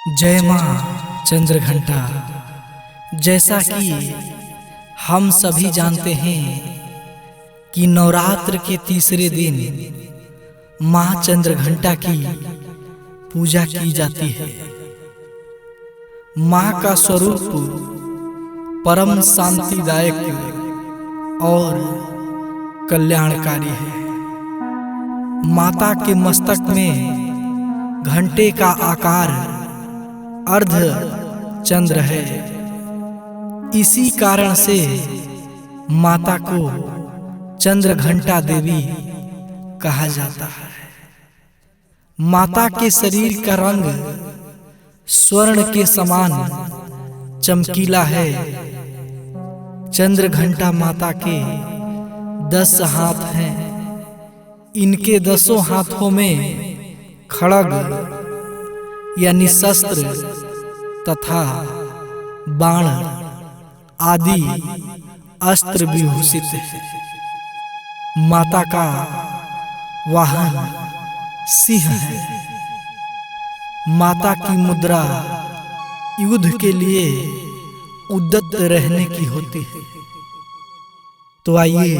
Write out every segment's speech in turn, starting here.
जय माँ चंद्रघंटा। जैसा कि हम सभी जानते हैं कि नवरात्र के तीसरे दिन माँ चंद्रघंटा की पूजा की जाती है। माँ का स्वरूप परम शांतिदायक और कल्याणकारी है। माता के मस्तक में घंटे का आकार अर्ध चंद्र है। इसी कारण से माता को चंद्रघंटा देवी कहा जाता है। माता के शरीर का रंग स्वर्ण के समान चमकीला है। चंद्रघंटा माता के 10 हाथ हैं। इनके 10 हाथों में खड्ग यानी शस्त्र तथा बाण आदि अस्त्र विभूषित है। माता का वाहन सिंह है। माता की मुद्रा युद्ध के लिए उद्यत रहने की होती है। तो आइए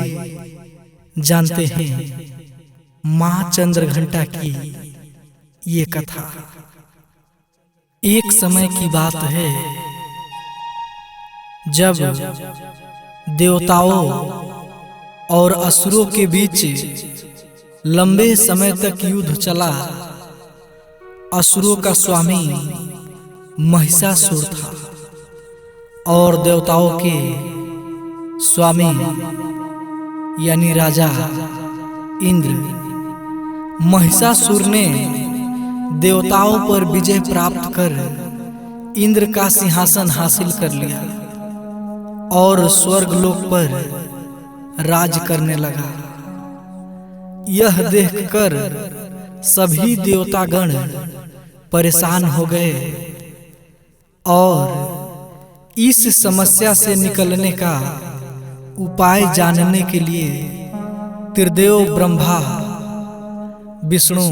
जानते हैं माँ चंद्रघंटा की ये कथा। एक समय की बात है जब देवताओं और असुरों के बीच लंबे समय तक युद्ध चला। असुरों का स्वामी महिषासुर था और देवताओं के स्वामी यानी राजा इंद्र। महिषासुर ने देवताओं पर विजय प्राप्त कर इंद्र का सिंहासन हासिल कर लिया और स्वर्गलोक पर राज करने लगा। यह देखकर सभी देवतागण परेशान हो गए और इस समस्या से निकलने का उपाय जानने के लिए त्रिदेव ब्रह्मा, विष्णु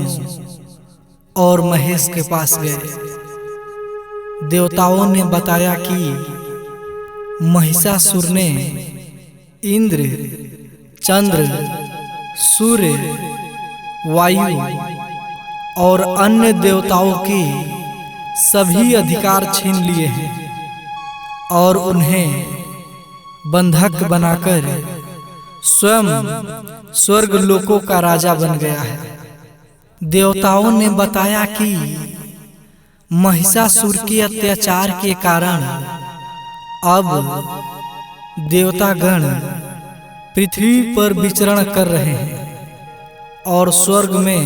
और महेश के पास गए। देवताओं ने बताया कि महिषासुर ने इंद्र, चंद्र, सूर्य, वायु और अन्य देवताओं के सभी अधिकार छीन लिए हैं और उन्हें बंधक बनाकर स्वयं स्वर्गलोकों का राजा बन गया है। देवताओं ने बताया कि महिषासुर के अत्याचार के कारण अब देवतागण पृथ्वी पर विचरण कर रहे हैं और स्वर्ग में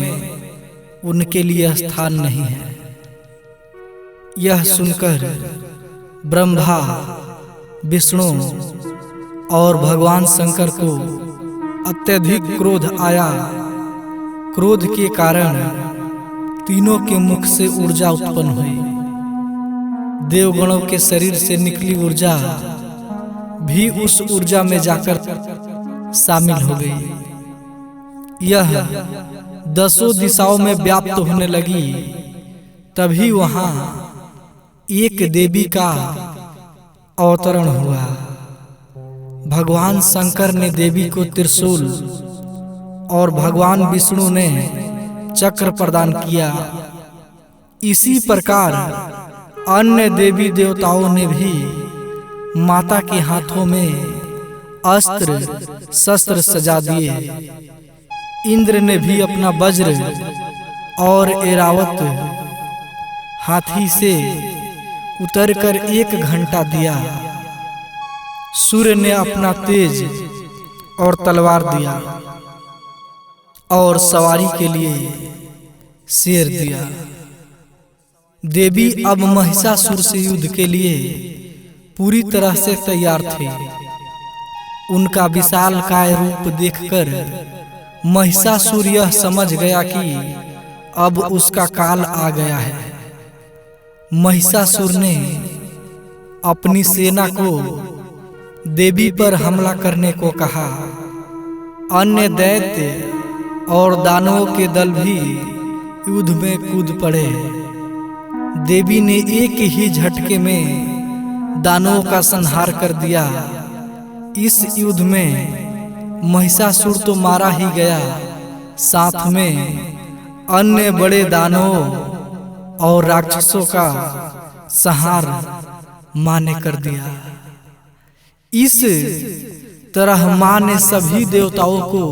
उनके लिए स्थान नहीं है। यह सुनकर ब्रह्मा, विष्णु और भगवान शंकर को अत्यधिक क्रोध आया। क्रोध के कारण तीनों के मुख से ऊर्जा उत्पन्न हुई। देवगणों के शरीर से निकली ऊर्जा भी उस ऊर्जा में जाकर शामिल हो गई। यह 10 दिशाओं में व्याप्त होने लगी। तभी वहां एक देवी का अवतरण हुआ। भगवान शंकर ने देवी को त्रिशूल और भगवान विष्णु ने चक्र प्रदान किया। इसी प्रकार अन्य देवी देवताओं ने भी माता के हाथों में अस्त्र शस्त्र सजा दिए। इंद्र ने भी अपना वज्र और ऐरावत हाथी से उतरकर 1 घंटा दिया। सूर्य ने अपना तेज और तलवार दिया और सवारी के लिए शेर दिया। देवी अब महिषासुर से युद्ध के लिए पूरी तरह से तैयार थी। उनका विशालकाय रूप देखकर महिषासुर यह समझ गया कि अब उसका काल आ गया है। महिषासुर ने अपनी सेना को देवी पर हमला करने को कहा। अन्य दैत्य और दानवों के दल भी युद्ध में कूद पड़े। देवी ने एक ही झटके में दानवों का संहार कर दिया। इस युद्ध में महिषासुर तो मारा ही गया, साथ में अन्य बड़े दानवों और राक्षसों का संहार मां ने कर दिया। इस तरह मां ने सभी देवताओं को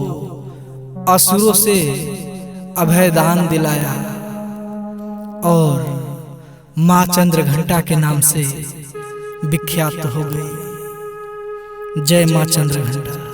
असुरों से अभयदान दिलाया और मां चंद्रघंटा के नाम से विख्यात हो गई। जय मां चंद्रघंटा।